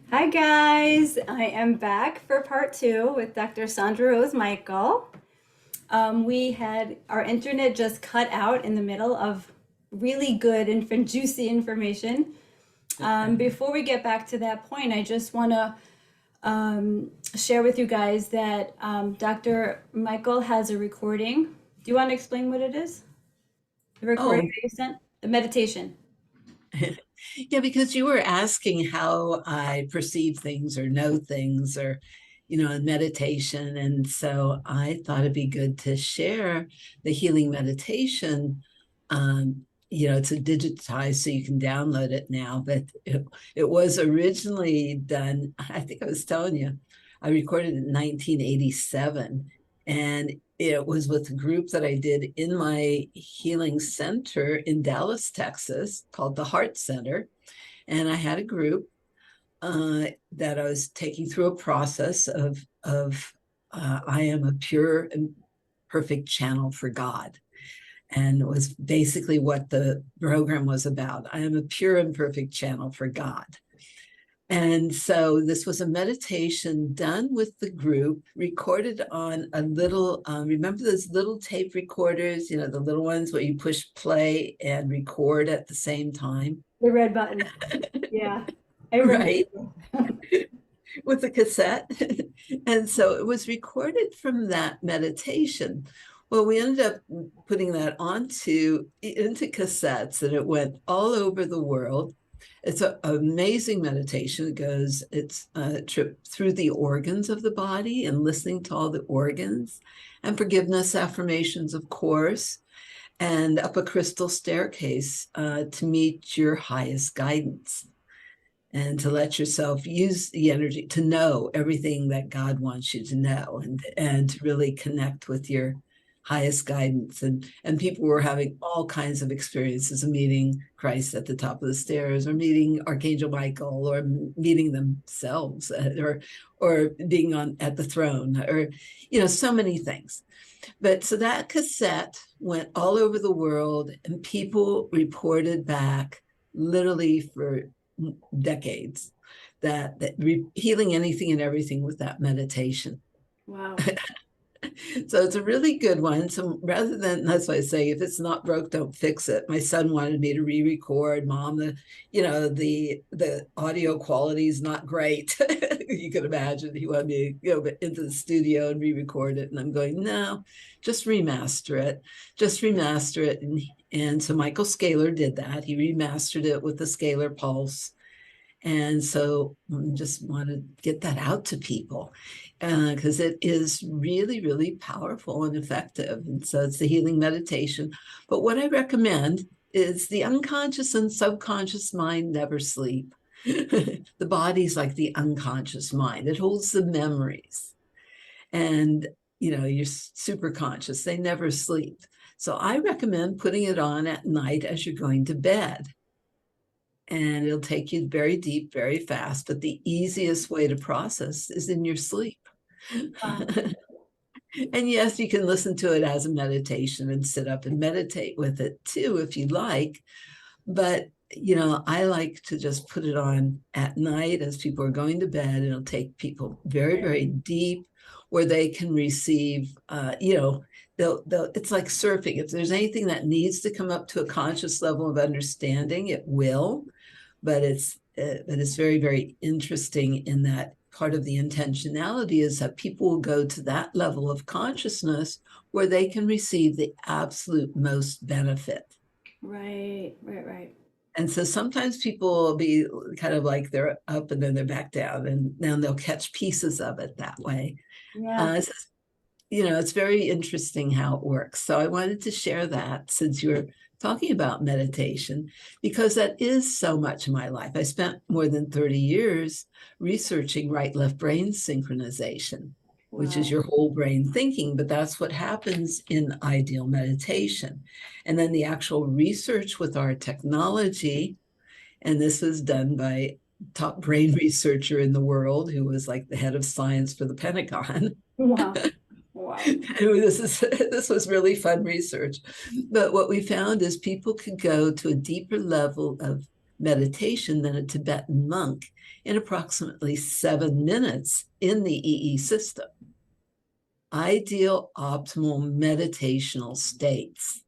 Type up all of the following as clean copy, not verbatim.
Hi guys, I am back for part two with Dr. Sandra Rose Michael. We had our internet just cut out in the middle of really good and juicy information. Before we get back to that point, I just want to share with you guys that Dr. Michael has a recording. Do you want to explain what it is? The recording Oh, that you sent? The meditation. yeah, because you were asking how I perceive things or know things or, in meditation. And so I thought it'd be good to share the healing meditation. It's a digitized, so you can download it now, but it was originally done, I think I was telling you, I recorded it in 1987. And it was with a group that I did in my healing center in Dallas, Texas, called the Heart Center. And I had a group that I was taking through a process of I am a pure and perfect channel for God. And it was basically what the program was about. I am a pure and perfect channel for God. And so this was a meditation done with the group, recorded on a little, remember those little tape recorders, the little ones where you push play and record at the same time? The red button. Yeah, I remember. Right, with the cassette. And so it was recorded from that meditation. Well, we ended up putting that into cassettes, and it went all over the world. It's an amazing meditation. It's a trip through the organs of the body and listening to all the organs, and forgiveness affirmations, of course, and up a crystal staircase to meet your highest guidance, and to let yourself use the energy to know everything that God wants you to know, and to really connect with your highest guidance. And people were having all kinds of experiences of meeting Christ at the top of the stairs, or meeting Archangel Michael, or meeting themselves, or being on at the throne, or so many things. But so that cassette went all over the world, and people reported back literally for decades that healing anything and everything with that meditation. Wow. So it's a really good one. So rather than, that's why I say, if it's not broke, don't fix it. My son wanted me to re-record. Mom, the audio quality is not great. You could imagine he wanted me to go into the studio and re-record it, and I'm going, no, just remaster it. Just remaster it. And so Michael Scaler did that. He remastered it with the Scalar Pulse. And so I just want to get that out to people, because it is really, really powerful and effective. And so it's the healing meditation. But what I recommend is the unconscious and subconscious mind never sleep. The body's like the unconscious mind, it holds the memories. And, you're super conscious, they never sleep. So I recommend putting it on at night as you're going to bed, and it'll take you very deep, very fast. But the easiest way to process is in your sleep. Wow. And yes, you can listen to it as a meditation and sit up and meditate with it too, if you like. But, I like to just put it on at night as people are going to bed. It'll take people very, very deep, where they can receive, it's like surfing. If there's anything that needs to come up to a conscious level of understanding, it will. But it's very, very interesting in that part of the intentionality is that people will go to that level of consciousness where they can receive the absolute most benefit. Right, right, right. And so sometimes people will be kind of like they're up and then they're back down, and then they'll catch pieces of it that way. Yeah. It's very interesting how it works. So I wanted to share that, since you're talking about meditation, because that is so much of my life. I spent more than 30 years researching right left brain synchronization, which is Wow. your whole brain thinking, but that's what happens in ideal meditation. And then the actual research with our technology, and this was done by top brain researcher in the world who was like the head of science for the Pentagon. Wow. Wow. This was really fun research. But what we found is people could go to a deeper level of meditation than a Tibetan monk in approximately 7 minutes in the EE system. Ideal, optimal meditational states.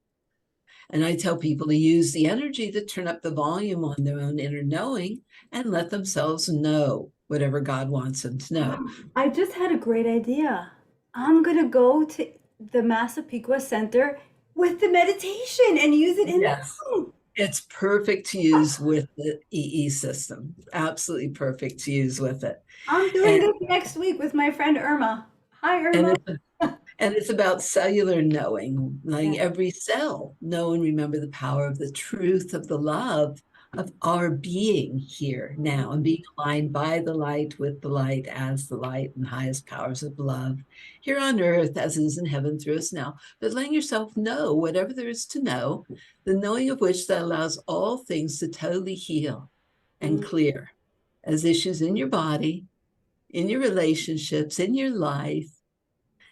And I tell people to use the energy to turn up the volume on their own inner knowing and let themselves know whatever God wants them to know. I just had a great idea. I'm gonna go to the Massapequa Center with the meditation and use it in the Yes. room. It's perfect to use with the EE system. Absolutely perfect to use with it. I'm doing And, this next week with my friend Irma. Hi, and Irma. it's about cellular knowing, letting Yeah. every cell know and remember the power of the truth of the love of our being here now and being aligned by the light with the light as the light and highest powers of love here on earth as it is in heaven through us now. But letting yourself know whatever there is to know, the knowing of which that allows all things to totally heal and Mm. clear as issues in your body, in your relationships, in your life,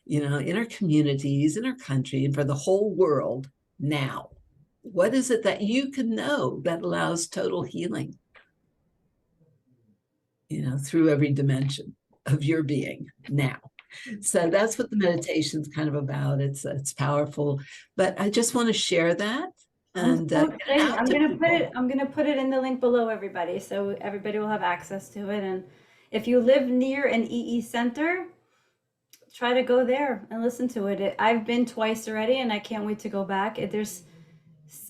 in our communities, in our country, and for the whole world now. What is it that you can know that allows total healing, through every dimension of your being now? So that's what the meditation is kind of about. It's powerful, but I just want to share that I'm and so get it excited. out to people. I'm gonna put it in the link below, everybody, so everybody will have access to it. And if you live near an EE center, try to go there and listen to it. I've been twice already, and I can't wait to go back. It's just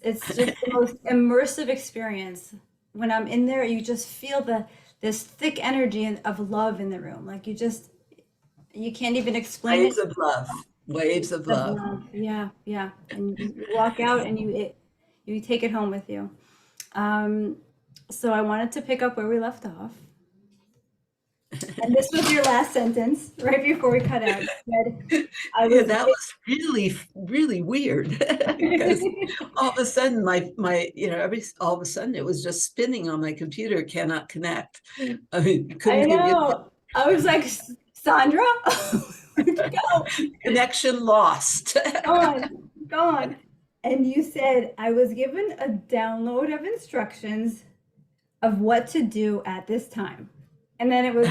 the most immersive experience. When I'm in there, you just feel this thick energy of love in the room. Like you can't even explain it. Waves of love, waves of Of love. love. Yeah, yeah. And you walk out and you take it home with you. Um, so I wanted to pick up where we left off. And this was your last sentence, right before we cut out. You said, I Yeah, was that was really, really weird because all of a sudden all of a sudden it was just spinning on my computer, cannot connect. I mean, I couldn't give you know. I was like, Sandra, go, connection lost. gone, gone. And you said, I was given a download of instructions of what to do at this time. And then it was,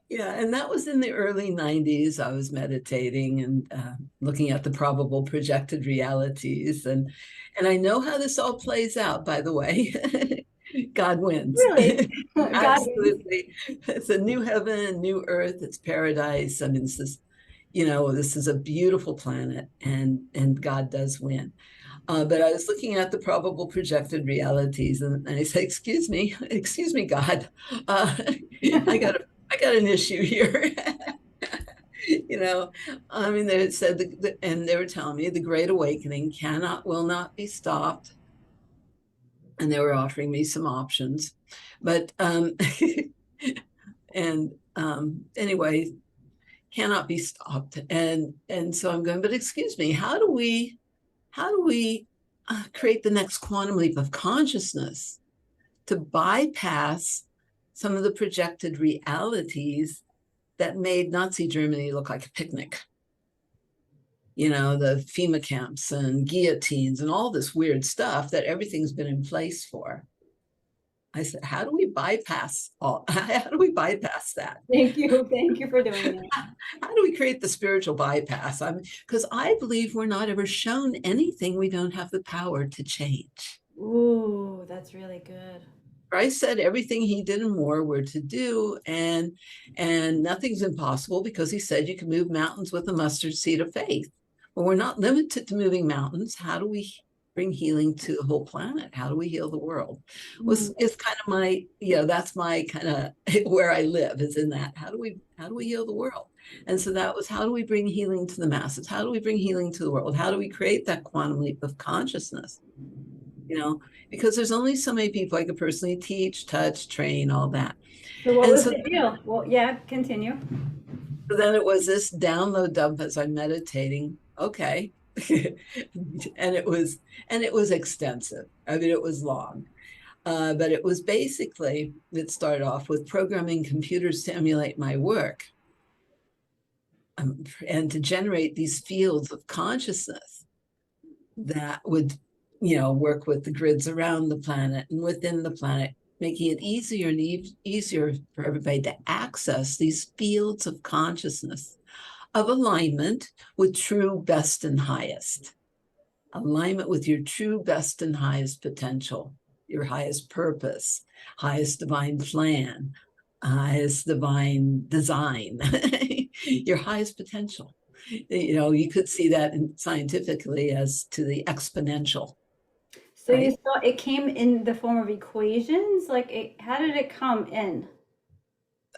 Yeah, and that was in the early 90s. I was meditating and looking at the probable projected realities. And I know how this all plays out, by the way. God wins. really, God wins. Absolutely. It's a new heaven, new earth, it's paradise. I mean, this is a beautiful planet and God does win. But I was looking at the probable projected realities and I said, excuse me, God, uh, I got an issue here. I mean, they had said, and they were telling me the Great Awakening will not be stopped. And they were offering me some options. But, anyway, cannot be stopped. And so I'm going, but excuse me, how do we create the next quantum leap of consciousness to bypass some of the projected realities that made Nazi Germany look like a picnic? The FEMA camps and guillotines and all this weird stuff that everything's been in place for. I said, how do we bypass that? Thank you. Thank you for doing that. How do we create the spiritual bypass? Because I believe we're not ever shown anything we don't have the power to change. Ooh, that's really good. Christ said everything he did and more were to do, and nothing's impossible because he said you can move mountains with a mustard seed of faith. Well, we're not limited to moving mountains. How do we bring healing to the whole planet? How do we heal the world? It's kind of my, that's my kind of where I live, is in that. How do we heal the world? And so that was, how do we bring healing to the masses? How do we bring healing to the world? How do we create that quantum leap of consciousness? Because there's only so many people I could personally teach, touch, train, all that. So what And was so the deal? Well, yeah, continue. then it was this download dump as I'm meditating. Okay. and it was extensive. I mean, it was long. But it was basically, it started off with programming computers to emulate my work, and to generate these fields of consciousness that would work with the grids around the planet and within the planet, making it easier and easier for everybody to access these fields of consciousness, of alignment with true best and highest. Alignment with your true best and highest potential, your highest purpose, highest divine plan, highest divine design, your highest potential. You could see that scientifically as to the exponential, So you right? saw it came in the form of equations? How did it come in?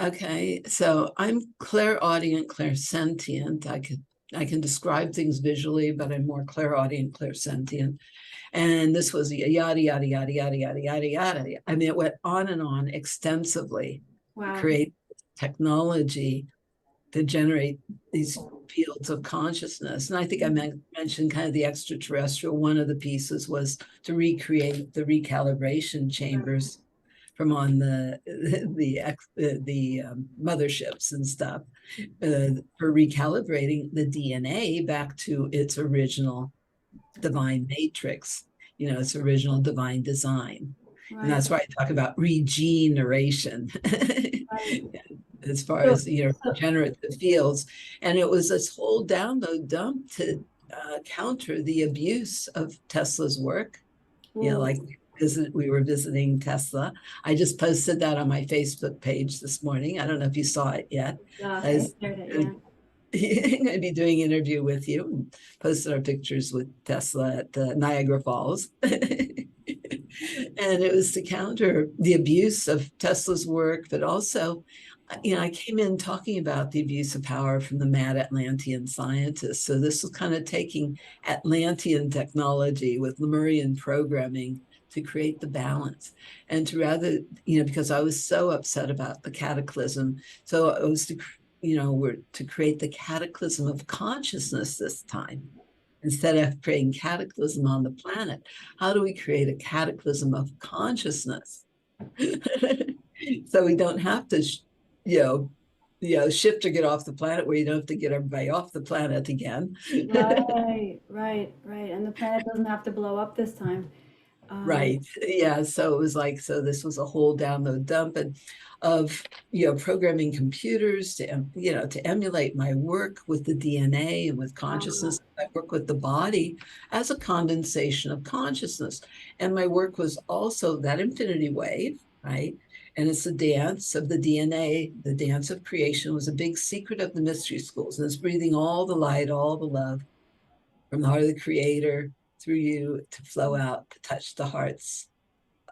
Okay, so I'm clairaudient, clairsentient. I can describe things visually, but I'm more clairaudient, clairsentient. And this was yada, yada, yada, yada, yada, yada, yada. I mean, it went on and on extensively to Wow. create technology to generate these fields of consciousness. And I think I mentioned kind of the extraterrestrial. One of the pieces was to recreate the recalibration chambers from on the motherships and stuff for recalibrating the DNA back to its original divine matrix, its original divine design. And Right. that's why I talk about regeneration Right. as far So, as, so regenerative fields. And it was this whole download dump to counter the abuse of Tesla's work. ooh, Like we were visiting Tesla. I just posted that on my Facebook page this morning. I don't know if you saw it yet. gosh, I I was heard it, yeah. going to be doing an interview with you and posted our pictures with Tesla at Niagara Falls. And it was to counter the abuse of Tesla's work, but also, I came in talking about the abuse of power from the mad Atlantean scientists. So this was kind of taking Atlantean technology with Lemurian programming to create the balance and to rather, because I was so upset about the cataclysm. So it was we're to create the cataclysm of consciousness this time. Instead of creating cataclysm on the planet, how do we create a cataclysm of consciousness? So we don't have to, shift or get off the planet where you don't have to get everybody off the planet again. Right, right, right. And the planet doesn't have to blow up this time. Um, Right. Yeah. So it was like, so this was a whole download dump and of, programming computers to emulate my work with the DNA and with uh, consciousness. I work with the body as a condensation of consciousness. And my work was also that infinity wave, right? And it's the dance of the DNA, the dance of creation was a big secret of the mystery schools. And it's breathing all the light, all the love from the heart of the creator through you to flow out, to touch the hearts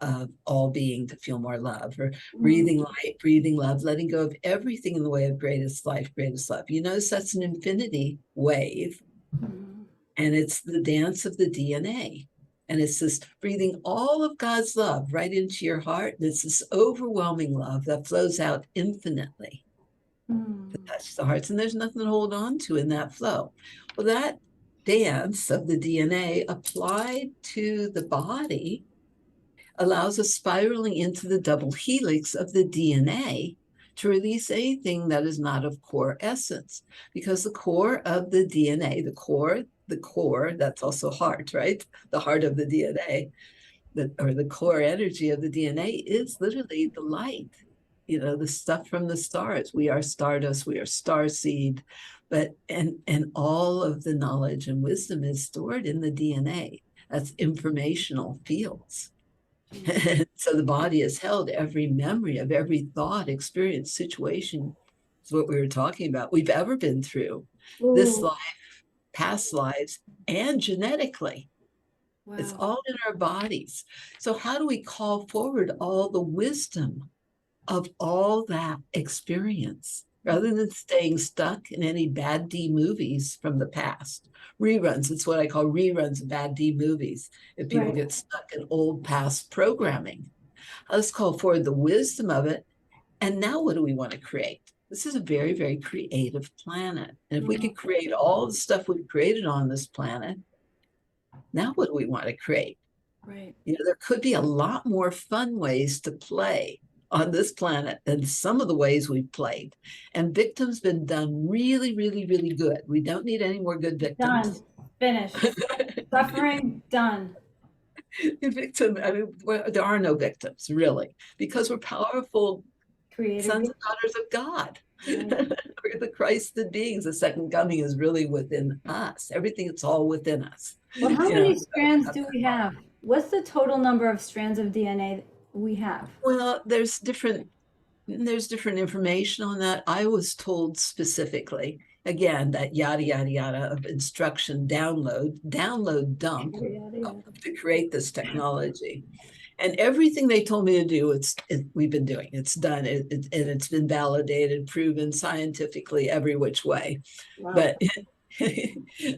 of all being, to feel more love, or mm, breathing light, breathing love, letting go of everything in the way of greatest life, greatest love. You notice that's an infinity wave, mm, and it's the dance of the DNA. And it's this breathing all of God's love right into your heart. And it's this overwhelming love that flows out infinitely to mm, touch the hearts. And there's nothing to hold on to in that flow. Well, that dance of the DNA applied to the body allows a spiraling into the double helix of the DNA to release anything that is not of core essence. Because the core of the DNA, the core, that's also heart, right? The heart of the DNA, or the core energy of the DNA is literally the light, the stuff from the stars. We are stardust, we are star seed, and all of the knowledge and wisdom is stored in the DNA. That's informational fields. mm. So the body has held every memory of every thought, experience, situation, is what we were talking about, we've ever been through this Ooh, life, past lives, and genetically. It's wow. all in our bodies. So how do we call forward all the wisdom of all that experience rather than staying stuck in any bad D movies from the past? Reruns, it's what I call reruns of bad D movies. If people Right. get stuck in old past programming, let's call forward the wisdom of it. And now what do we want to create? This is a very, very creative planet. And if we Mm, could create all the stuff we've created on this planet, now what do we want to create? right. There could be a lot more fun ways to play on this planet than some of the ways we've played. And victims been done really, really, really good. We don't need any more good Done. victims. Finished. Suffering, done. victim. I mean, there are no victims, really, because we're powerful Creative. sons and daughters of God. Right. We're the Christed beings. The second coming is really within us. Everything, it's all within us. Well, how You know, many strands do we have? What's the total number of strands of DNA we have? well, there's different information on that. I was told specifically, again, that yada yada yada of instruction download dump Yada, yada. to create this technology. And everything they told me to do, we've been doing. It's done, and it's been validated, proven scientifically every which way. Wow. But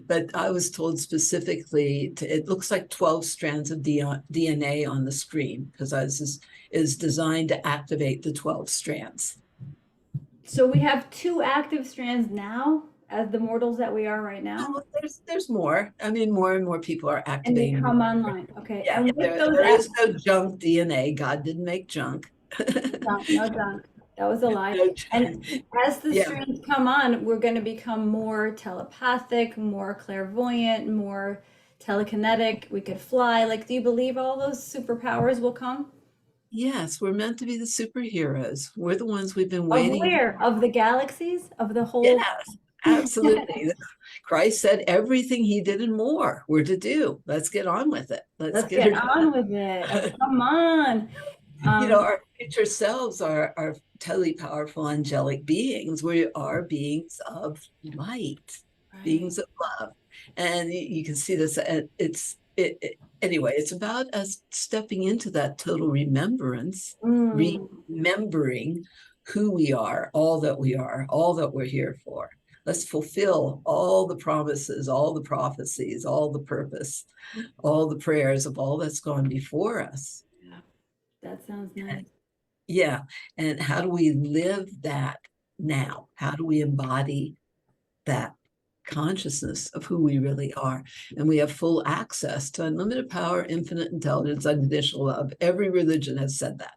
but I was told specifically it looks like 12 strands of DNA on the screen, because this is designed to activate the 12 strands. So we have 2 active strands now as the mortals that we are right now? Oh, there's more. I mean, more and more people are And they activating. come online. Okay. Yeah, And with those there is no junk DNA. God didn't make junk. no junk. That was a lie. No And as the Yeah. strands come on, we're going to become more telepathic, more clairvoyant, more telekinetic. We could fly. Like, do you believe all those superpowers will come? Yes, we're meant to be the superheroes. We're the ones we've been Of waiting. where? Of the galaxies? Of the whole? Yes, absolutely. Christ said everything he did and more we're to do. Let's get on with it. Let's get on with it. Oh, come on. You know, our future selves are totally powerful angelic beings. We are beings of light, Right. beings of love. And you can see this. Anyway, it's about us stepping into that total remembrance, remembering who we are, all that we're here for. Let's fulfill all the promises, all the prophecies, all the purpose, all the prayers of all that's gone before us. Yeah, that sounds nice. Yeah. And how do we live that now? How do we embody that consciousness of who we really are? And we have full access to unlimited power, infinite intelligence, unconditional love. Every religion has said that.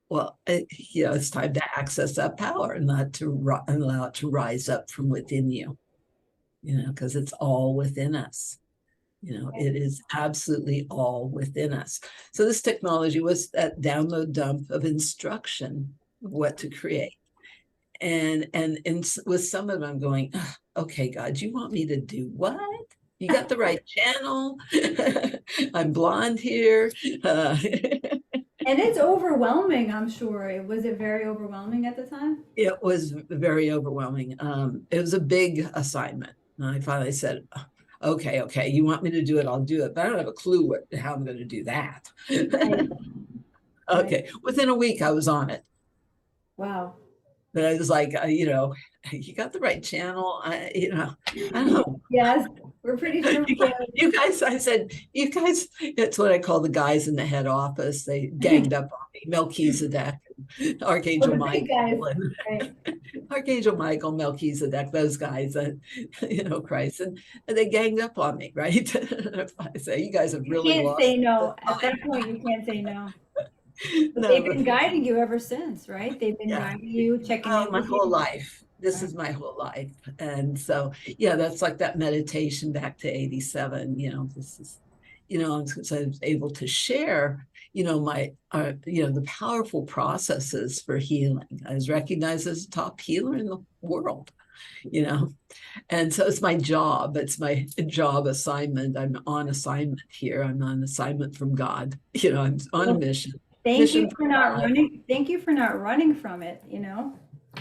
Well, it's time to access that power and not to allow it to rise up from within you, because it's all within us. It is absolutely all within us. So this technology was that download dump of instruction of what to create. And with some of them, I'm going, okay, God, you want me to do what? You got the right channel. I'm blonde here. And it's overwhelming, I'm sure. Was it very overwhelming at the time? It was very overwhelming. It was a big assignment. And I finally said, okay, you want me to do it, I'll do it. But I don't have a clue how I'm going to do that. Right. Okay, within a week, I was on it. Wow. But I was like, you got the right channel. I don't know. Yes, we're pretty sure. You guys, I said, you guys, it's what I call the guys in the head office. They ganged up on me, Melchizedek, Archangel Michael, right. Archangel Michael, Melchizedek, those guys, Christ, and they ganged up on me, right? I say, you guys have really can't lost. Say no. At that point, you can't say no. But they've been guiding you ever since, right? They've been guiding you, checking in. My whole life. This is my whole life. And so, that's like that meditation back to 87. This is, so I was able to share, the powerful processes for healing. I was recognized as a top healer in the world, and so it's my job. It's my job assignment. I'm on assignment here. I'm on assignment from God. I'm on a mission. Thank you for not running. Thank you for not running from it,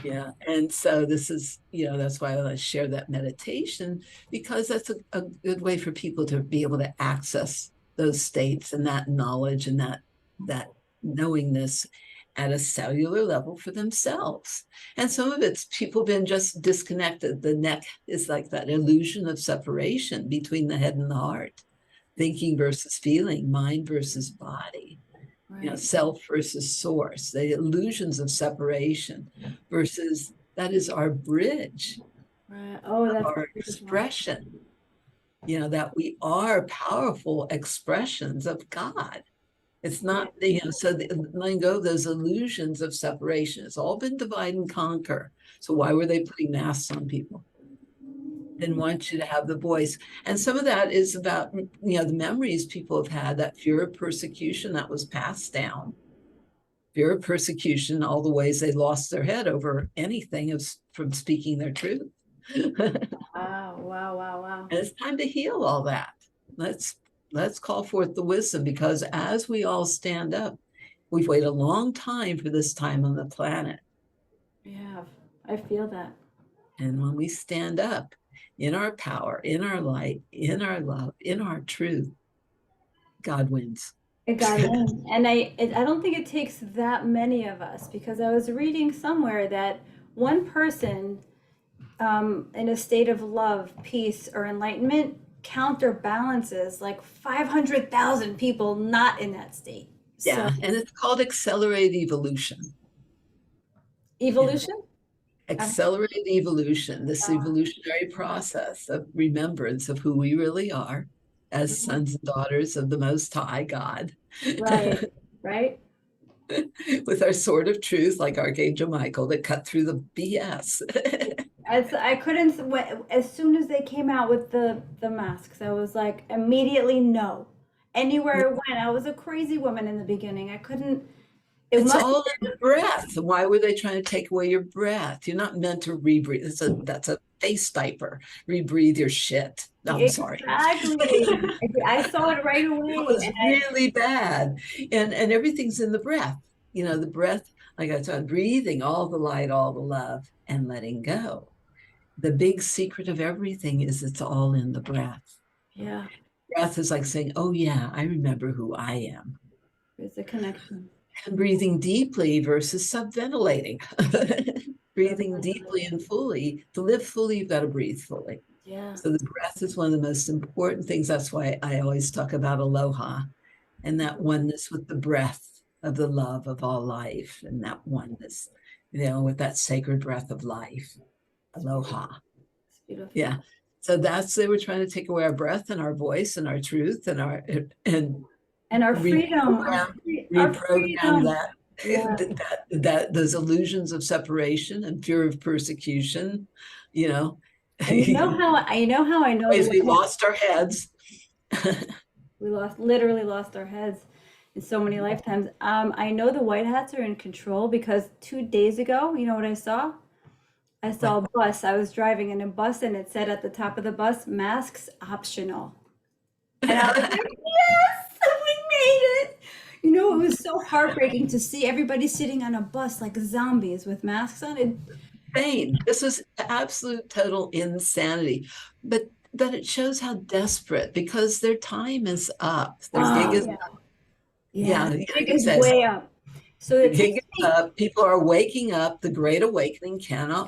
Yeah. And so this is, that's why I share that meditation, because that's a good way for people to be able to access those states and that knowledge and that knowingness at a cellular level for themselves. And some of it's people been just disconnected. The neck is like that illusion of separation between the head and the heart, thinking versus feeling, mind versus body. Right. Self versus source, the illusions of separation versus that is our bridge, right. That's our expression, that we are powerful expressions of God. It's not, so letting go of those illusions of separation. It's all been divide and conquer. So why were they putting masks on people? didn't want you to have the voice. And some of that is about, the memories people have had, that fear of persecution that was passed down. Fear of persecution, all the ways they lost their head over anything from speaking their truth. Wow, wow, wow, wow. And it's time to heal all that. Let's call forth the wisdom, because as we all stand up, we've waited a long time for this time on the planet. Yeah, I feel that. And when we stand up in our power, in our light, in our love, in our truth, God wins. It got in. And I don't think it takes that many of us, because I was reading somewhere that one person in a state of love, peace, or enlightenment counterbalances like 500,000 people not in that state. Yeah, So, and it's called accelerated evolution. evolution? Accelerated evolution, this Uh, evolutionary process of remembrance of who we really are as sons and daughters of the Most High God. right, right. With our sword of truth, like Archangel Michael, that cut through the BS. I couldn't, as soon as they came out with the masks, I was like, immediately no. Anywhere I went, I was a crazy woman in the beginning. I couldn't, it It's must all in the breath. Why were they trying to take away your breath? You're not meant to rebreathe. That's a face diaper. Rebreathe your shit. I'm sorry. exactly. I saw it right away. It was really bad. And everything's in the breath. The breath, like I said, breathing all the light, all the love, and letting go. The big secret of everything is it's all in the breath. Yeah, Breath is like saying, oh yeah, I remember who I am. there's a connection. And breathing deeply versus subventilating. Breathing deeply and fully. To live fully, you've got to breathe fully. Yeah. So the breath is one of the most important things. That's why I always talk about aloha and that oneness with the breath of the love of all life, and that oneness, with that sacred breath of life. Aloha. It's beautiful. Yeah. So they were trying to take away our breath and our voice and our truth and our freedom. Our reprogram freedom. Yeah. that those illusions of separation and fear of persecution, And you know how I know ways we lost our heads. we literally lost our heads in so many lifetimes. I know the white hats are in control, because 2 days ago, you know what I saw? I saw a bus. I was driving in a bus, and it said at the top of the bus, masks optional. And I was like, yes, we made it. It was so heartbreaking to see everybody sitting on a bus like zombies with masks on. Insane. This was absolute total insanity. But it shows how desperate, because their time is up. Their gig is up. Yeah, Yeah, the gig is way up. So the gig is up. People are waking up. The Great Awakening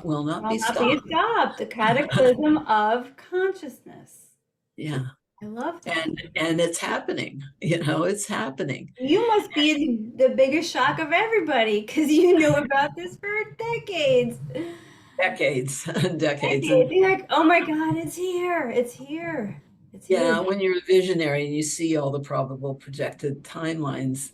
will not be stopped. The cataclysm of consciousness. Yeah. I love that. And it's happening. It's happening. You must be in the biggest shock of everybody, because you knew about this for decades. Decades. You're like, oh my God, it's here. It's here. It's here. Yeah, when you're a visionary and you see all the probable projected timelines,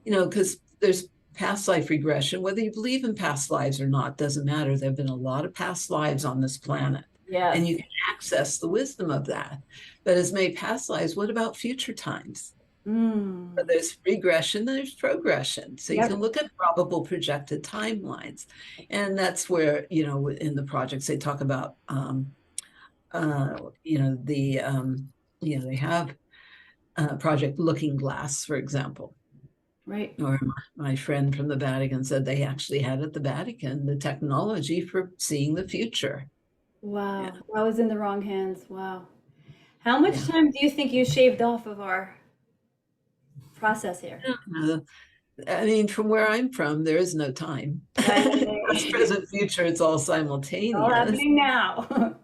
because there's past life regression. Whether you believe in past lives or not doesn't matter. There have been a lot of past lives on this planet. Yes. And you can access the wisdom of that. But as many past lives, what about future times? So there's regression, there's progression. So you can look at probable projected timelines. And that's where, in the projects they talk about, they have Project Looking Glass, for example. Right. Or my friend from the Vatican said they actually had at the Vatican the technology for seeing the future. Wow. Yeah. That was in the wrong hands. Wow. How much time do you think you shaved off of our process here? I mean, from where I'm from, there is no time. Past, present, future, it's all simultaneous. All happening now.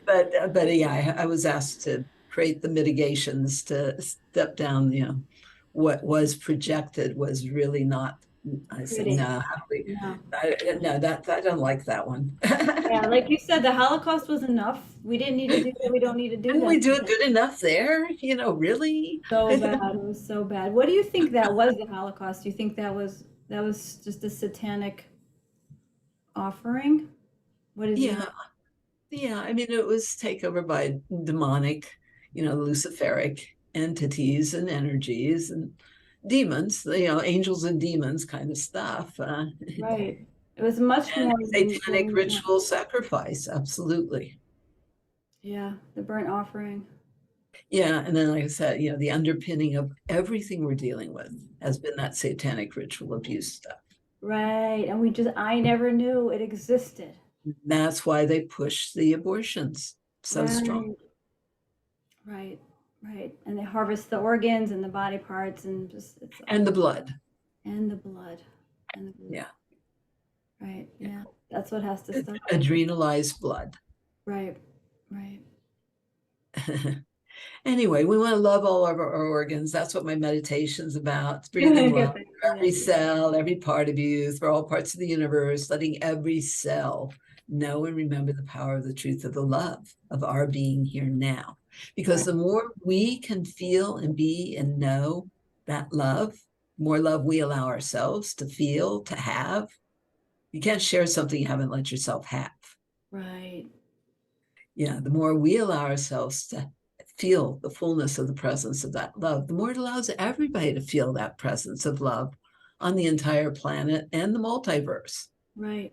but yeah, I was asked to create the mitigations to step down, what was projected was really not. I said, no, I don't like that one. Yeah, like you said, the Holocaust was enough. We didn't need to do that. We don't need to do that. We do it good enough there, really. So bad. It was so bad. What do you think that was, the Holocaust? Do you think that was just a satanic offering? What is it? Yeah, I mean, it was taken over by demonic, Luciferic entities and energies and demons, angels and demons kind of stuff. Right. It was much And more than satanic we thought. ritual sacrifice, absolutely. Yeah, the burnt offering. Yeah, and then like I said, the underpinning of everything we're dealing with has been that satanic ritual abuse stuff. Right. And I never knew it existed. That's why they push the abortions so strong. Right. Right. Right. And they harvest the organs and the body parts and just it's And the blood. and the blood. And the blood. Yeah. Right. Yeah. Yeah. That's what has to stop. Adrenalized blood. Right. Right. Anyway, we want to love all of our organs. That's what my meditation's about. Breathing Good love thing. for every cell, every part of you, for all parts of the universe, letting every cell know and remember the power of the truth of the love of our being here now. Because the more we can feel and be and know that love, more love we allow ourselves to feel, to have. You can't share something you haven't let yourself have. Right. Yeah, the more we allow ourselves to feel the fullness of the presence of that love, the more it allows everybody to feel that presence of love on the entire planet and the multiverse. Right.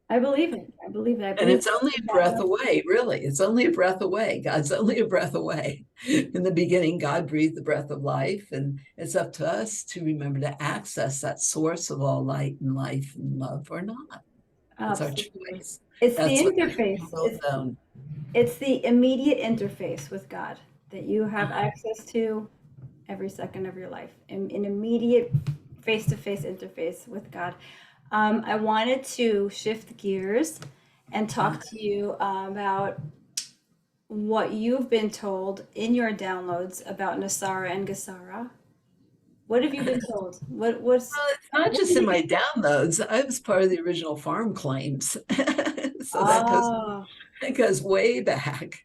I believe it. I believe it. I And believe it's only a breath away, really. It's only a breath away. God's only a breath away. In the beginning, God breathed the breath of life, and it's up to us to remember to access that source of all light and life and love or not. It's our absolutely. choice. It's the That's what interface. will zone. It's the immediate interface with God that you have access to every second of your life. An immediate face-to-face interface with God. I wanted to shift gears and talk to you about what you've been told in your downloads about Nesara and Gesara. What have you been told? What's Well, it's not just in my downloads. I was part of the original farm claims. So ah that goes way back.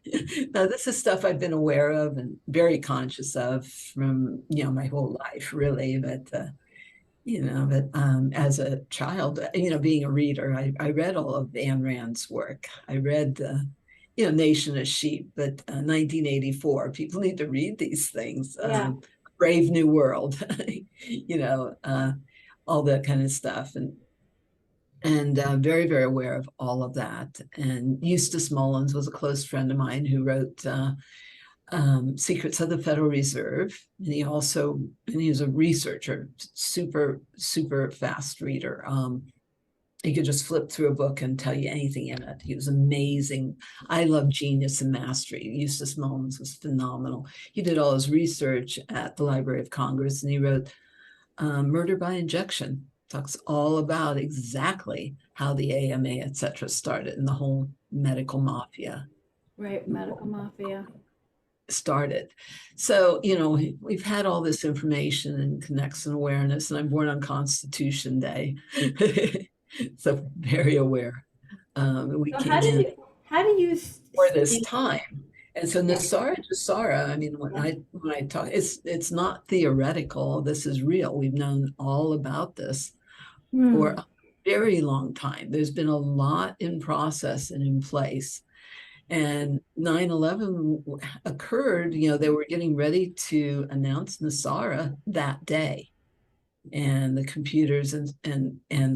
Now, this is stuff I've been aware of and very conscious of from, my whole life, really. But as a child, being a reader, I read all of Ayn Rand's work. I read, Nation of Sheep, but 1984, people need to read these things. yeah, Brave New World, all that kind of stuff. And very, very aware of all of that. And Eustace Mullins was a close friend of mine who wrote Secrets of the Federal Reserve. And he was a researcher, super, super fast reader. He could just flip through a book and tell you anything in it. He was amazing. I love genius and mastery. Eustace Mullins was phenomenal. He did all his research at the Library of Congress, and he wrote Murder by Injection. Talks all about exactly how the AMA, et cetera, started and the whole medical mafia right, medical mafia. started. So, we've had all this information and connects and awareness, and I'm born on Constitution Day. So very aware. We So came in how do you for this see time. And so Nesara, I mean, when I talk, it's not theoretical. This is real. We've known all about this for a very long time. There's been a lot in process and in place. And 9/11 occurred, they were getting ready to announce Nesara that day. And the computers and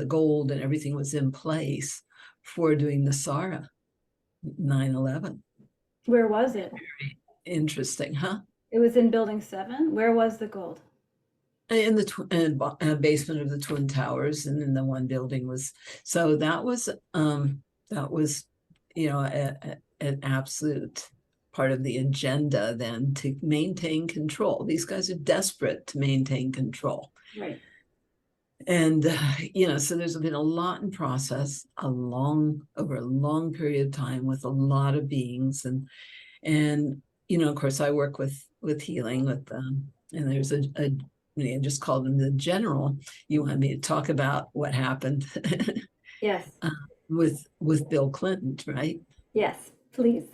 the gold and everything was in place for doing Nesara 9/11. Where was it? Interesting, huh? It was in Building 7. Where was the gold? In the basement of the Twin Towers, and then the one building was. So that was an absolute part of the agenda then to maintain control. These guys are desperate to maintain control. Right. And so there's been a lot in process, over a long period of time with a lot of beings, and of course I work with healing with and there's I just called him the general. You want me to talk about what happened? Yes. With Bill Clinton, right? Yes, please.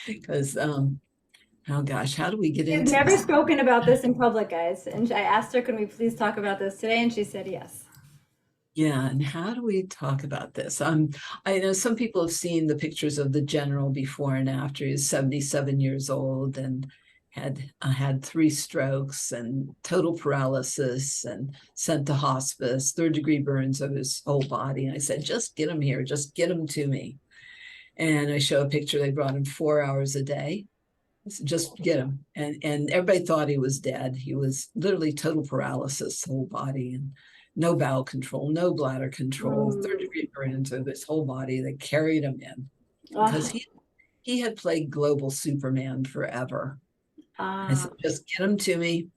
Because oh gosh, how do we get She's into never this? spoken about this in public, guys. And I asked her, can we please talk about this today? And she said yes. Yeah, and how do we talk about this? I know some people have seen the pictures of the general before and after. He's 77 years old and had 3 strokes and total paralysis and sent to hospice, 3rd-degree burns of his whole body. And I said, just get him here, just get him to me. And I show a picture. They brought him 4 hours a day. So just get him. And everybody thought he was dead. He was literally total paralysis, whole body, and no bowel control, no bladder control, Mm. 3rd-degree burn into his whole body. They carried him in because Oh, he had played global Superman forever. I ah, said, just get him to me,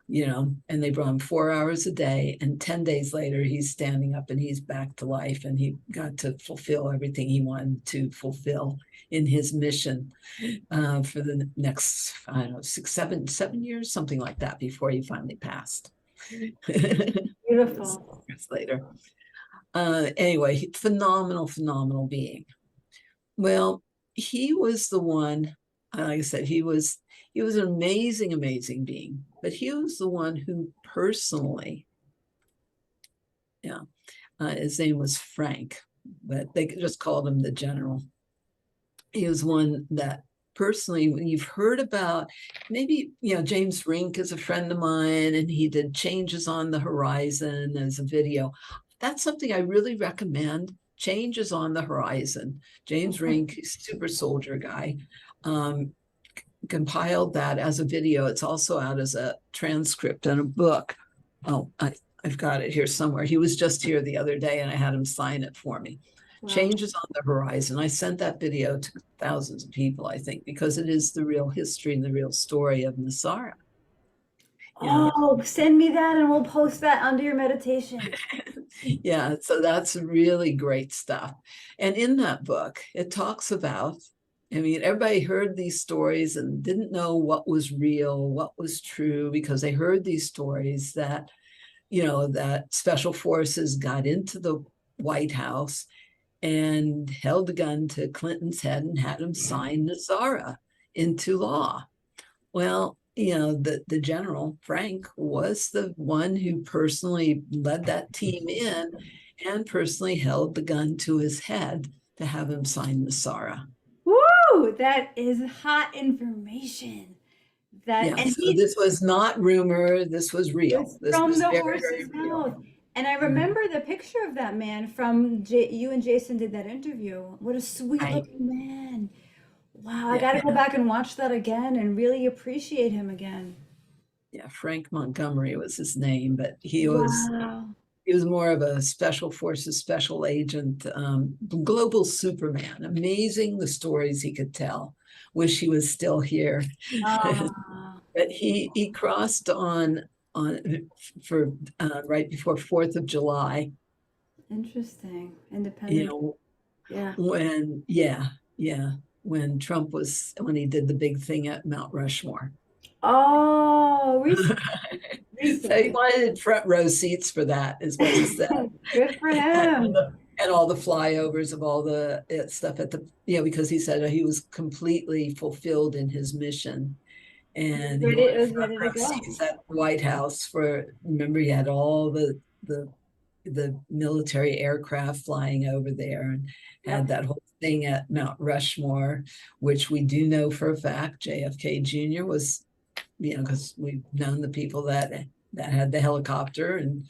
and they brought him 4 hours a day. And 10 days later, he's standing up and he's back to life. And he got to fulfill everything he wanted to fulfill in his mission for the next, I don't know, 6, 7 years, something like that, before he finally passed. beautiful. Years later. Anyway, phenomenal being. Well, he was the one, like I said, he was an amazing being, but he was the one who personally, yeah, his name was Frank, but they just called him the general. He was one that personally, when you've heard about, maybe, James Rink is a friend of mine, and he did Changes on the Horizon as a video. That's something I really recommend. Changes on the Horizon. James Okay. Rink, super soldier guy, compiled that as a video. It's also out as a transcript and a book. Oh, I've got it here somewhere. He was just here the other day and I had him sign it for me. Wow. Changes on the Horizon. I sent that video to thousands of people, I think, because it is the real history and the real story of Nesara. Yeah. Oh, send me that and we'll post that under your meditation. Yeah, so that's really great stuff. And in that book, it talks about, I mean, everybody heard these stories and didn't know what was real, what was true, because they heard these stories that, that special forces got into the White House and held a gun to Clinton's head and had him sign Nesara into law. Well, the general, Frank, was the one who personally led that team in and personally held the gun to his head to have him sign Nesara. Woo! That is hot information. That Yeah, and so he this was not rumor, this was real. was This from was the very horse's real. mouth. And I Mhm. remember the picture of that man from you and Jason did that interview. What a sweet Right. looking man. Wow, I Yeah. got to go back and watch that again and really appreciate him again. Yeah, Frank Montgomery was his name, but Wow. he was more of a special forces special agent, global Superman. Amazing the stories he could tell. Wish he was still here. Ah, But he crossed on for right before 4th of July. interesting. You Independent. know, Yeah. when he did the big thing at Mount Rushmore. Oh, So he recently. wanted front row seats for that, is what he said. Good for and, him. and all the flyovers of all the stuff at the, because he said he was completely fulfilled in his mission and he It wanted was front ready to row go. seats at the White House for, remember, he had all the military aircraft flying over there and had Yep. that whole thing at Mount Rushmore, which we do know for a fact JFK Jr. was, because we've known the people that had the helicopter and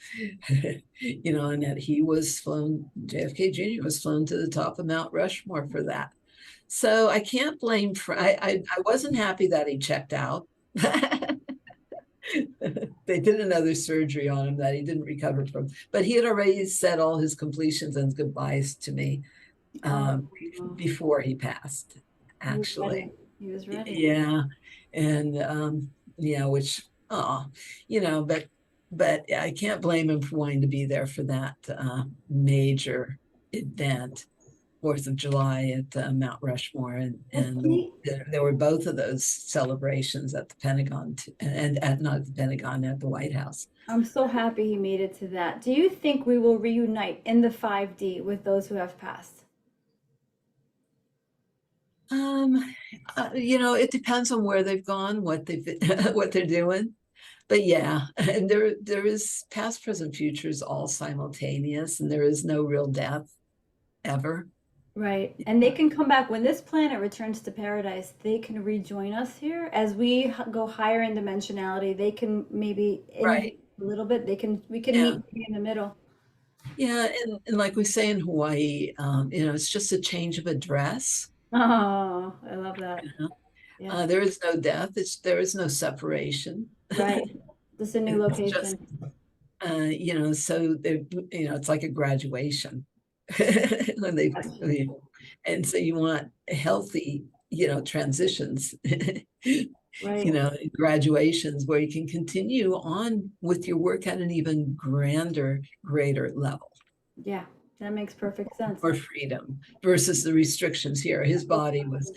and that he was flown, JFK Jr. was flown to the top of Mount Rushmore for that. So I can't blame I wasn't happy that he checked out. They did another surgery on him that he didn't recover from, but he had already said all his completions and goodbyes to me Oh, um, before he passed, he was actually. ready. He was ready. Yeah, and which, but I can't blame him for wanting to be there for that major event, 4th of July at Mount Rushmore, Well, and see, there were both of those celebrations at the Pentagon and at not at the Pentagon, at the White House. I'm so happy he made it to that. Do you think we will reunite in the 5D with those who have passed? It depends on where they've gone, what they're doing. but yeah, and there is past, present, future is all simultaneous, and there is no real death ever. Right. And they can come back when this planet returns to paradise, they can rejoin us here as we go higher in dimensionality. They can maybe Right. innovate a little bit. We can Yeah. meet in the middle. Yeah. And like we say in Hawaii, it's just a change of address. Oh, I love that. You know? Yeah. There is no death. There is no separation. Right. Just a new It's just, location. so it's like a graduation when and so you want healthy, transitions, Right. graduations where you can continue on with your work at an even grander, greater level. Yeah. That makes perfect sense. Or freedom versus the restrictions here. His body was,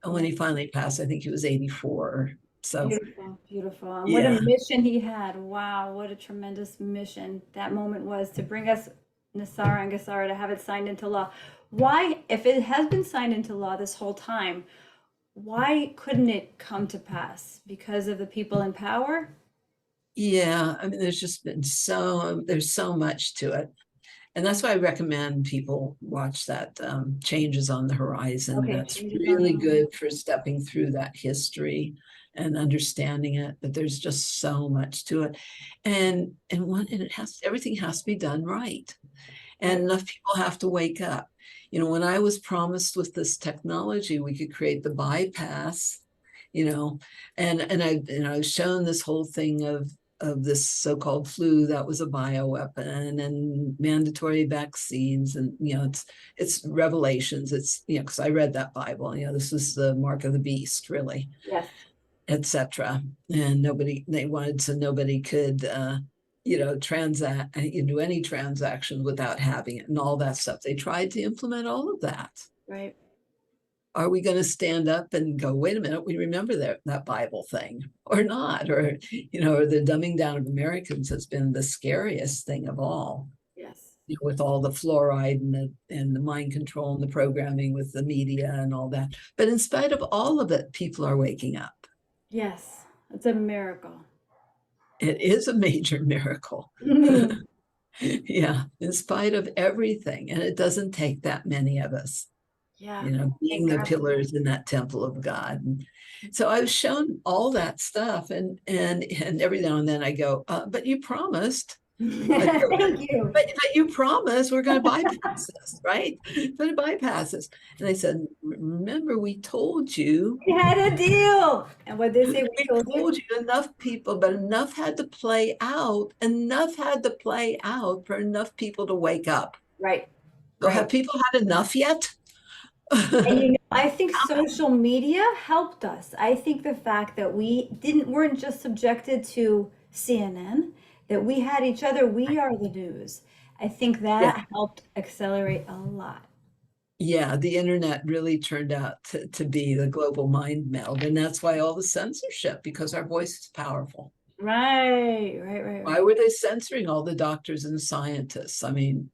when he finally passed, I think he was 84. So Beautiful, beautiful. And what a yeah, mission he had. Wow, what a tremendous mission that moment was to bring us Nesara and Gesara to have it signed into law. Why, if it has been signed into law this whole time, why couldn't it come to pass? Because of the people in power? yeah. I mean, there's so much to it. And that's why I recommend people watch that Changes on the Horizon. Okay, That's changes on really the good for stepping through that history and understanding it. But there's just so much to it, and everything has to be done right, and right. enough people have to wake up. When I was promised with this technology, we could create the bypass, and I was shown this whole thing of this so-called flu that was a bioweapon and mandatory vaccines, and it's revelations. It's because I read that Bible. This was the mark of the beast, really, Yes. etc. And nobody could transact, do any transaction without having it and all that stuff. They tried to implement all of that. Right. Are we going to stand up and go, wait a minute, we remember that Bible thing or not? Or the dumbing down of Americans has been the scariest thing of all, Yes. with all the fluoride and the mind control and the programming with the media and all that. But in spite of all of it, people are waking up. Yes. It's a miracle. It is a major miracle. Yeah, in spite of everything. And it doesn't take that many of us. Yeah. Being Thank the God. pillars in that temple of God. And so I was shown all that stuff, and every now and then I go, but you promised. Thank you. But you promised we're going to bypass this, right? Going to bypass this. And I said, remember, we told you. We had a deal. And what they say, we We told told you. you enough people, but enough had to play out. Enough had to play out for enough people to wake up. Right. So Right. have people had enough yet? And I think social media helped us. I think the fact that weren't just subjected to CNN, that we had each other, we are the news. I think Yeah. that helped accelerate a lot. Yeah, the internet really turned out to be the global mind meld. And that's why all the censorship, because our voice is powerful. Right. Why were they censoring all the doctors and scientists? I mean,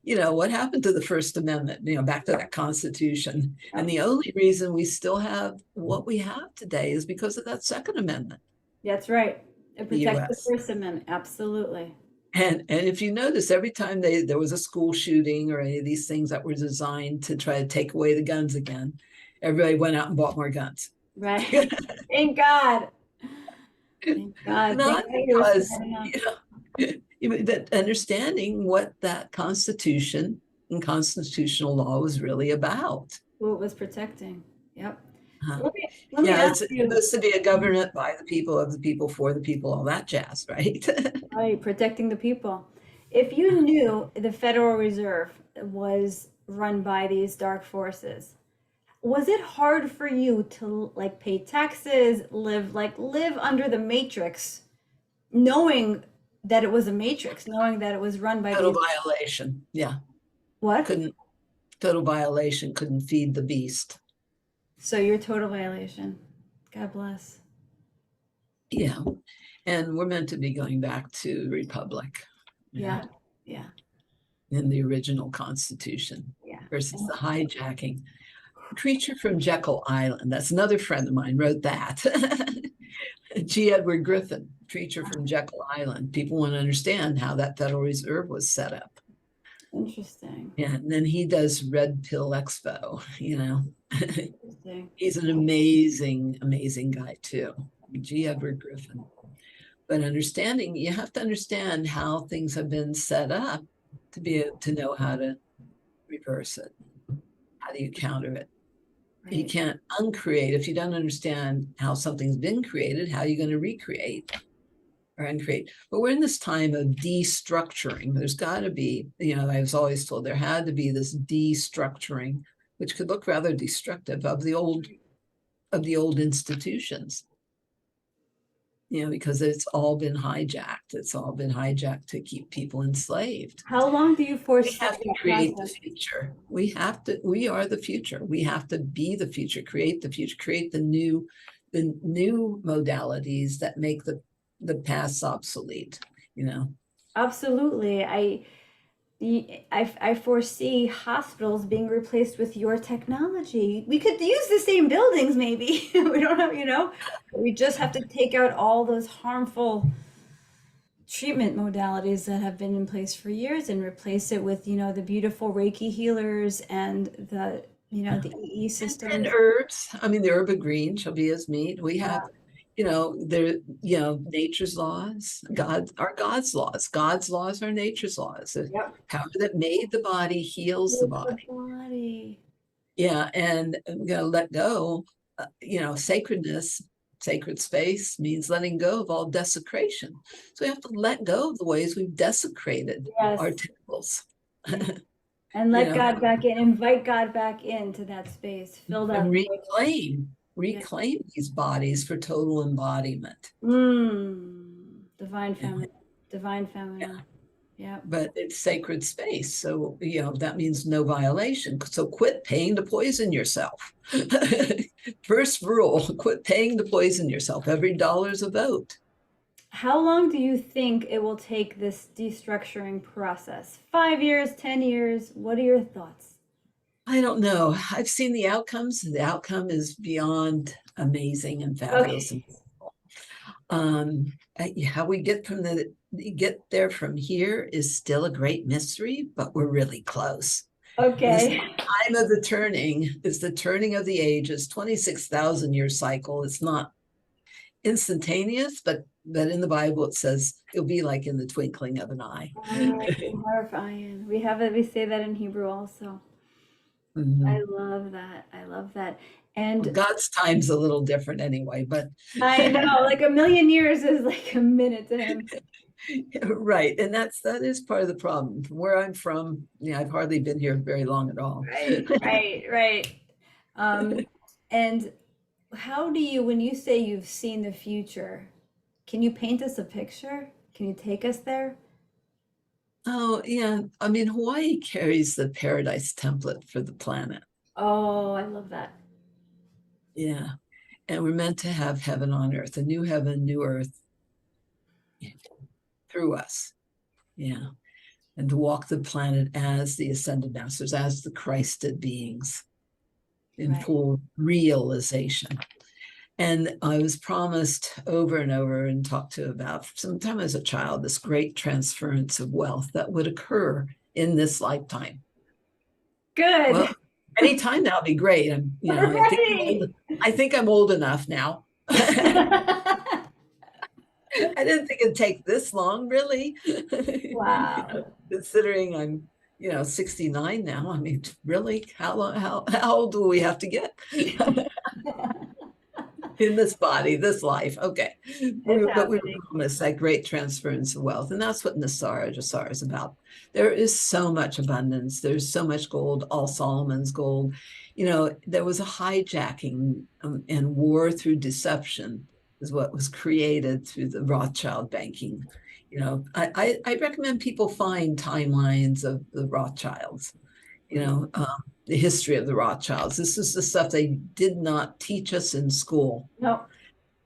what happened to the First Amendment, back to that Constitution? And the only reason we still have what we have today is because of that Second Amendment. That's right. It The protects the US. First Amendment. Absolutely. And if you notice, every time there was a school shooting or any of these things that were designed to try to take away the guns again, everybody went out and bought more guns. Right. Thank God. Thank God. Not Thank God because, that understanding what that Constitution and constitutional law was really about. who it was protecting. Yep. Huh. Let me Yeah, ask it's you. supposed to be a government by the people, of the people, for the people, all that jazz, right? Right, protecting the people. If you knew the Federal Reserve was run by these dark forces, was it hard for you to pay taxes, live under the matrix, knowing that it was a matrix, knowing that it was run by Total these violation. Yeah. what? Total violation, couldn't feed the beast. So you're total violation. God bless. Yeah. And we're meant to be going back to republic. Yeah. Yeah. In the original Constitution. Yeah. Versus the hijacking. Creature from Jekyll Island. That's another friend of mine wrote that. G. Edward Griffin. creature from Jekyll Island. People want to understand how that Federal Reserve was set up. Interesting. Yeah, and then he does Red Pill Expo, Interesting. He's an amazing, amazing guy too. G. Edward Griffin. But you have to understand how things have been set up to be able to know how to reverse it. How do you counter it? Right. You can't uncreate. If you don't understand how something's been created, how are you going to recreate or uncreate? But we're in this time of destructuring. There's got to be, I was always told there had to be this destructuring, which could look rather destructive of the old institutions. Because it's all been hijacked. It's all been hijacked to keep people enslaved. How long do you foresee? We have to create the future. We are the future. We have to be the future, create the future, create the new modalities that make the past obsolete, Absolutely. I foresee hospitals being replaced with your technology. We could use the same buildings, maybe. We don't have, we just have to take out all those harmful treatment modalities that have been in place for years and replace it with, the beautiful Reiki healers and the EE systems. And herbs. I mean, the herb of green shall be as meat. We have nature's laws, God's laws. God's laws are nature's laws. The power that made the body heals the body. Yeah, and we got to let go. Sacredness, sacred space means letting go of all desecration. So we have to let go of the ways we've desecrated our temples. And let God back in, invite God back into that space, fill that. And reclaim these bodies for total embodiment. Divine feminine. Yeah. But it's sacred space. So, that means no violation. So quit paying to poison yourself. First rule, quit paying to poison yourself. Every dollar's a vote. How long do you think it will take this destructuring process? 5 years, 10 years? What are your thoughts? I don't know. I've seen the outcomes. The outcome is beyond amazing and fabulous. Okay. How we get there from here is still a great mystery, but we're really close. Okay. This time of the turning is the turning of the ages, 26,000 year cycle. It's not instantaneous, but in the Bible it says it'll be like in the twinkling of an eye. We say that in Hebrew also. I love that. And God's time's a little different anyway, but I know, like a million years is like a minute to him. Right. And that is part of the problem. From where I'm from, I've hardly been here very long at all. Right. And how do you, when you say you've seen the future, can you paint us a picture? Can you take us there? Oh, yeah. I mean, Hawaii carries the paradise template for the planet. Oh, I love that. Yeah. And we're meant to have heaven on earth, a new heaven, new earth through us. Yeah. And to walk the planet as the ascended masters, as the Christed beings in full realization. And I was promised over and over and talked to about sometime as a child, this great transference of wealth that would occur in this lifetime. Good. Well, anytime that'll be great. I think I'm old enough now. I didn't think it'd take this long, really. Wow. Considering I'm, 69 now. I mean, really, how old do we have to get? In this body, this life. Okay. But we promise that great transference of wealth. And that's what Nesara is about. There is so much abundance. There's so much gold, all Solomon's gold. There was a hijacking and war through deception is what was created through the Rothschild banking. I recommend people find timelines of the Rothschilds, the history of the Rothschilds. This is the stuff they did not teach us in school. No.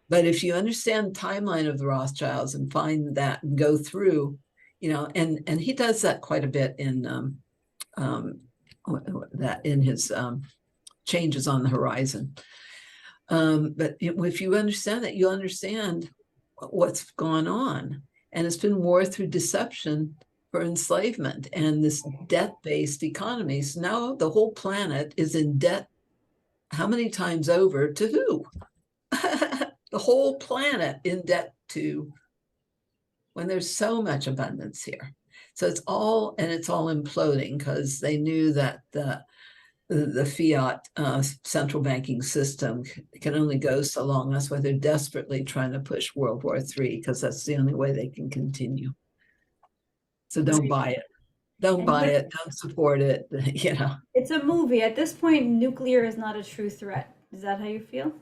But if you understand the timeline of the Rothschilds and find that and go through, and he does that quite a bit in his Changes on the Horizon. But if you understand that, you'll understand what's gone on. And it's been war through deception for enslavement and this debt-based economy. So now the whole planet is in debt. How many times over to who? The whole planet in debt to, when there's so much abundance here. So it's all imploding because they knew that the fiat central banking system can only go so long. That's why they're desperately trying to push World War III, because that's the only way they can continue. So don't buy it. Don't buy it. Don't support it. It's a movie. At this point, nuclear is not a true threat. Is that how you feel?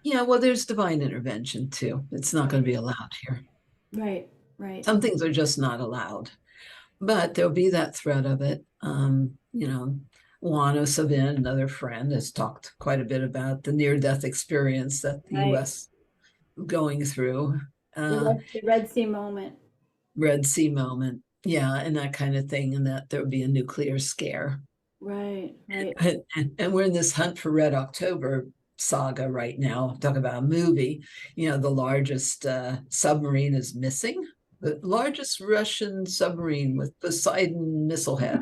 Yeah, well, there's divine intervention too. It's not going to be allowed here. Right, right. Some things are just not allowed, but there'll be that threat of it. Juana Savin, another friend, has talked quite a bit about the near-death experience that the U.S. going through. The Red Sea moment. Red Sea moment, yeah, and that kind of thing, and that there would be a nuclear scare. Right. And we're in this Hunt for Red October saga right now. Talk about a movie. The largest submarine is missing. The largest Russian submarine with Poseidon missile head.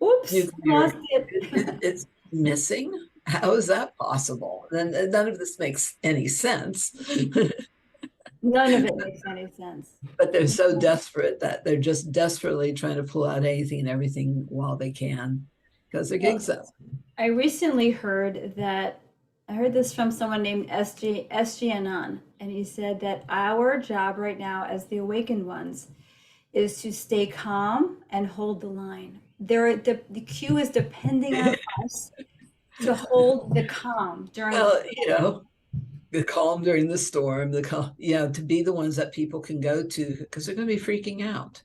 Oops, lost it. It's missing. How is that possible? Then none of this makes any sense. None of it makes any sense. But they're so desperate that they're just desperately trying to pull out anything and everything while they can, because they're getting successful. I recently heard this from someone named SG Anon, and he said that our job right now as the awakened ones is to stay calm and hold the line. The queue is depending on us to hold the calm during the calm during the storm, to be the ones that people can go to, because they're going to be freaking out.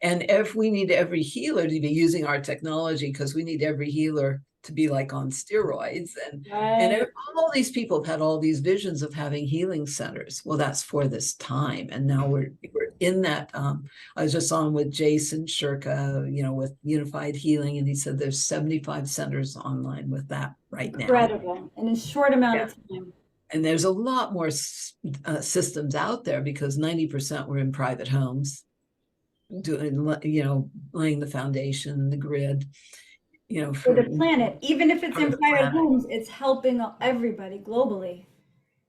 And if we need every healer to be using our technology, because we need every healer to be like on steroids, and all these people have had all these visions of having healing centers. Well, that's for this time, and now we're in that. I was just on with Jason Shirka, with Unified Healing, and he said there's 75 centers online with that right now. Incredible, in a short amount of time. And there's a lot more systems out there, because 90% were in private homes, doing laying the foundation, the grid. For the planet, even if it's in private homes, it's helping everybody globally.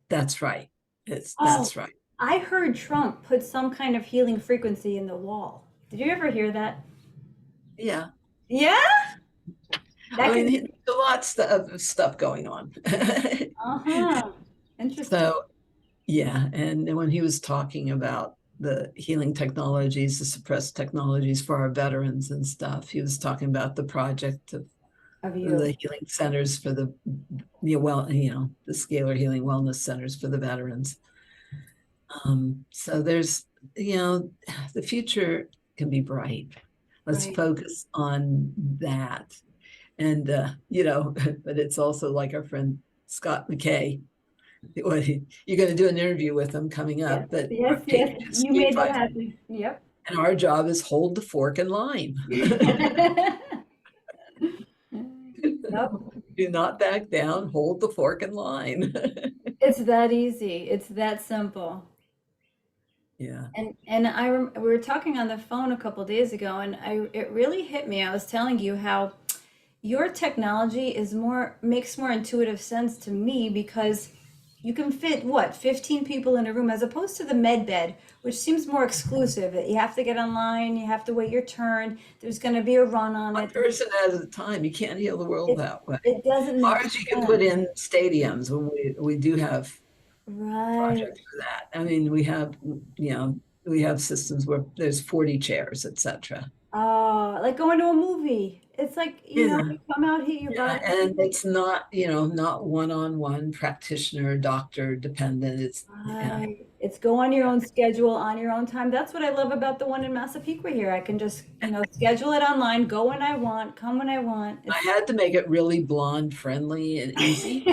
That's right. That's right. I heard Trump put some kind of healing frequency in the wall. Did you ever hear that? Yeah. Yeah? There's a lot of stuff going on. Interesting. So, yeah. And when he was talking about the healing technologies, the suppressed technologies for our veterans and stuff, he was talking about the project of the healing centers for the scalar healing wellness centers for the veterans. So there's the future can be bright. Let's focus on that. And but it's also like our friend Scott McKay. You're going to do an interview with him coming up. But yes, you made that happen. Yep. And our job is hold the fork and line. Yep. Do not back down. Hold the fork and line. It's that easy. It's that simple. Yeah. And we were talking on the phone a couple of days ago, and it really hit me. I was telling you how your technology makes more intuitive sense to me, because you can fit 15 people in a room, as opposed to the med bed, which seems more exclusive. You have to get online, you have to wait your turn, there's going to be a run on One it. person at a time. You can't heal the world that way. It doesn't make sense. You can put in stadiums when we do have projects for that. I mean, we have systems where there's 40 chairs, etc. Oh, like going to a movie. It's like, you come out here, your body. And it's not, not one-on-one practitioner, doctor dependent. It's go on your own schedule, on your own time. That's what I love about the one in Massapequa here. I can just, schedule it online, go when I want, come when I want. I had to make it really blonde friendly and easy.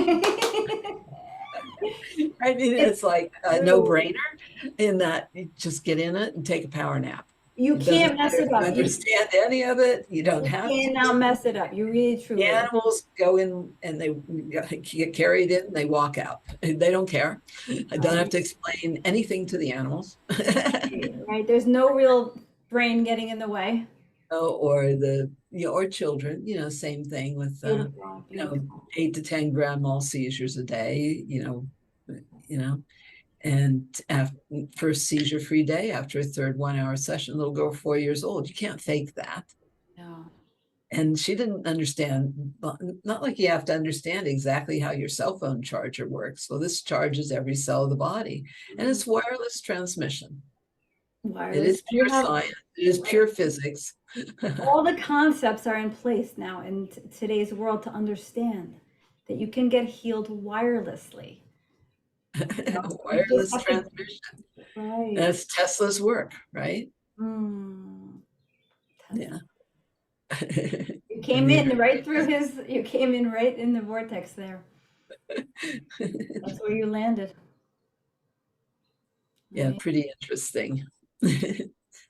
I mean, it's like a no-brainer in that you just get in it and take a power nap. You It doesn't can't mess matter if it you up. understand any of it. You don't You have to. cannot mess it up. You really, The truly. animals go in and they get carried in and they walk out. They don't care. I don't have Right. to explain anything to the animals. Right. There's no real brain getting in the way. Or or children, same thing with Beautiful. Beautiful. 8 to 10 grand mal seizures a day, and after first seizure free day after a third 1 hour session, little girl 4 years old. You can't fake that. No. And she didn't understand, not like you have to understand exactly how your cell phone charger works. Well, this charges every cell of the body, and it's wireless transmission. It Wireless. is You pure have science. It is pure physics. all the concepts are in place now in today's world to understand that you can get healed wirelessly. You just Wireless have to, transmission. right. That's Tesla's work, right? Mm. Yeah. You And came the in right through you came in right in the vortex there. That's where you landed. yeah, Right. pretty interesting.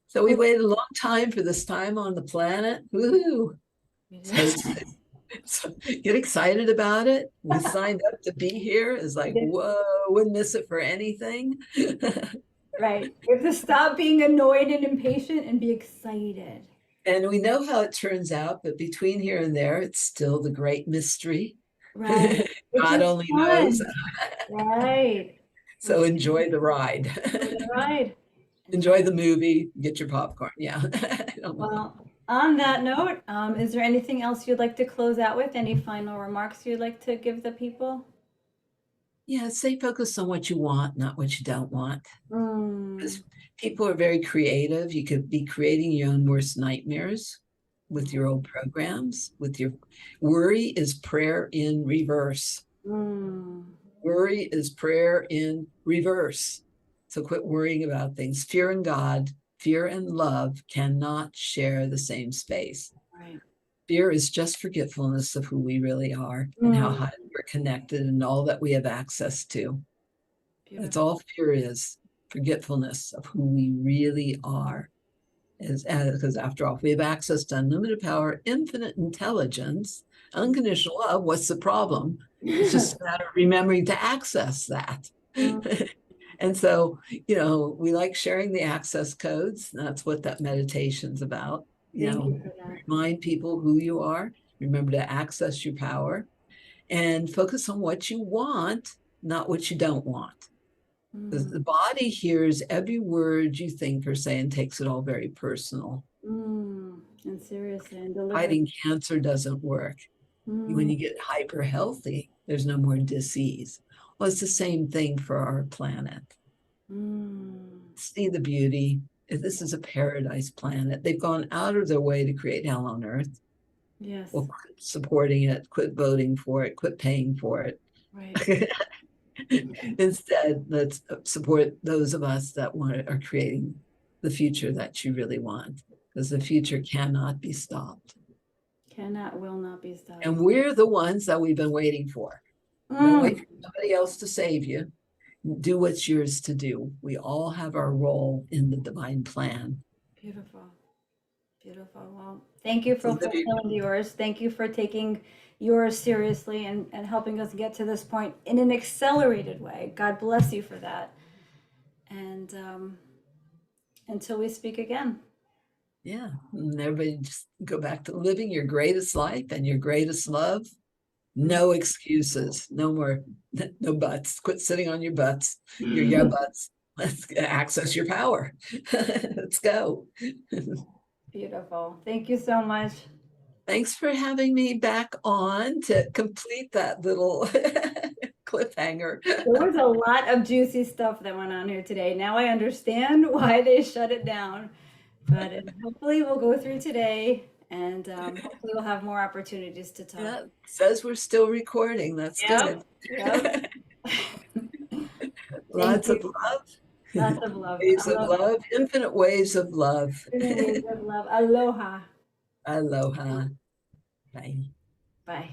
So we Well, waited a long time for this time on the planet. Woohoo! So, so get excited about it. We signed up to be here. It's like, whoa, wouldn't miss it for anything. right. You have to stop being annoyed and impatient and be excited. And we know how it turns out, but between here and there, it's still the great mystery. Right. Which God is only knows. fun. Right. So Which is enjoy the ride. the ride. Enjoy the movie. Get your popcorn. Yeah. I don't know. Well, on that note, is there anything else you'd like to close out with? Any final remarks you'd like to give the people? Yeah, stay focused on what you want, not what you don't want. Mm. Because people are very creative. You could be creating your own worst nightmares with your old programs, with your worry is prayer in reverse. Mm. Worry is prayer in reverse. So quit worrying about things. Fear and God, fear and love cannot share the same space. Right. Fear is just forgetfulness of who we really are and how Mm. high we're connected and all that we have access to. That's Beautiful. all fear is, forgetfulness of who we really are. Because after all, if we have access to unlimited power, infinite intelligence, unconditional love, what's the problem? It's just a matter of remembering to access that. Mm. And so, we like sharing the access codes. That's what that meditation's about. Thank you for that. Remind people who you are, remember to access your power, and focus on what you want, not what you don't want. Because the body hears every word you think or say and takes it all very personal. And seriously, and deliver. Fighting cancer doesn't work. When you get hyper healthy, there's no more disease. Well, it's the same thing for our planet. See the beauty. This is a paradise planet. They've gone out of their way to create hell on earth. Yes. Well, quit supporting it, quit voting for it, quit paying for it. Right. Instead, let's support those of us that are creating the future that you really want, because the future cannot be stopped. Cannot, will not be stopped. And we're the ones that we've been waiting for. Don't wait for somebody else to save you. Do what's yours to do. We all have our role in the divine plan. Beautiful. Beautiful. Well, thank you for fulfilling yours. Thank you for taking yours seriously and helping us get to this point in an accelerated way. God bless you for that. And until we speak again. Yeah. And everybody just go back to living your greatest life and your greatest love. No excuses. No more, no butts. Quit sitting on your butts, your yeah butts. Let's access your power. Let's go. Beautiful. Thank you so much. Thanks for having me back on to complete that little cliffhanger. There was a lot of juicy stuff that went on here today. Now I understand why they shut it down. But hopefully we'll go through today and hopefully we'll have more opportunities to talk. Yeah, says we're still recording. That's good. Yep. Lots of love. Lots of love. Waves of love, infinite waves of love. Infinite waves of love. Aloha. Aloha. Bye. Bye.